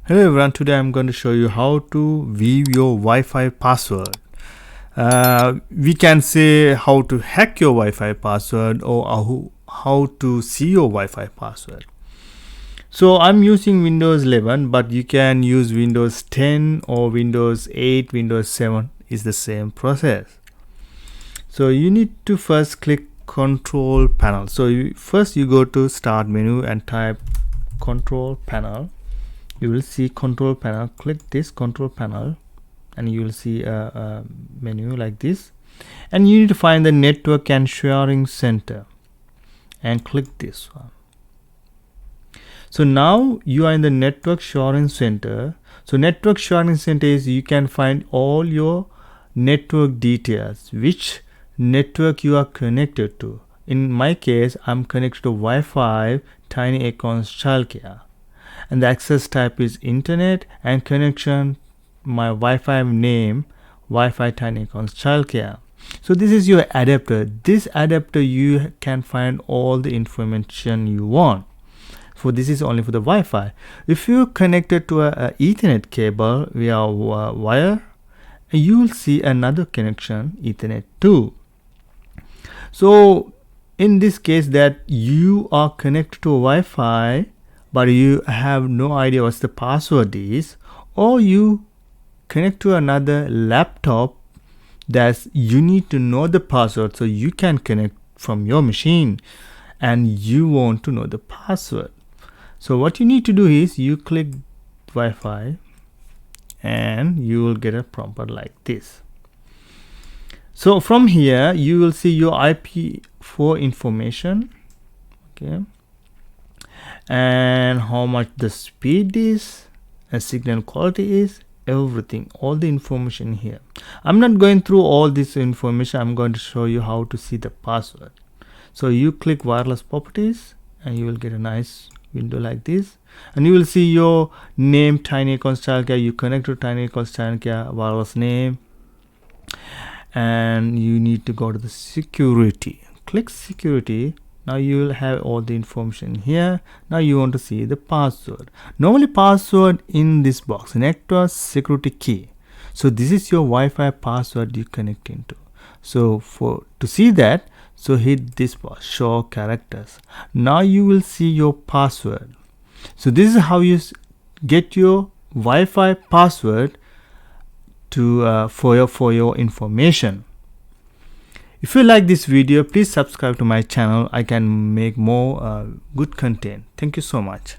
Hello everyone, today I'm going to show you how to view your Wi-Fi password. We can say how to hack your Wi-Fi password or how to see your Wi-Fi password. So I'm using Windows 11, but you can use Windows 10 or Windows 8, Windows 7 is the same process. So you need to first click Control Panel. So first you go to Start menu and type Control Panel. You will see Control Panel. Click this Control Panel and you will see a menu like this, and you need to find the Network and Sharing Center and click this one. So now you are in the Network Sharing Center. So Network Sharing Center is you can find all your network details, which network you are connected to. In my case, I'm connected to Wi-Fi Tiny Acorns Childcare, and the access type is internet, and connection my Wi-Fi name Wi-Fi Tiny Acorns Childcare. So this is your adapter. This adapter you can find all the information you want. So this is only for the Wi-Fi. If you connected to a Ethernet cable via wire, you will see another connection Ethernet 2. So in this case that you are connected to Wi-Fi but you have no idea what the password is, or you connect to another laptop that you need to know the password, so you can connect from your machine and you want to know the password. So what you need to do is you click Wi-Fi and you will get a prompt like this. So from here you will see your IP4 information, okay, and how much the speed is and signal quality is, everything, all the information here. I'm not going through all this information. I'm going to show you how to see the password. So you click wireless properties and you will get a nice window like this, and you will see your name Tiny Acorns Childcare. You connect to Tiny Acorns Childcare wireless name, and you need to go to the security. Click security. Now you will have all the information here. Now you want to see the password. Normally password in this box, network security key. So this is your Wi-Fi password you connect into. So to see that, so hit this box, show characters. Now you will see your password. So this is how you get your Wi-Fi password to for your information. If you like this video, please subscribe to my channel. I can make more good content. Thank you so much.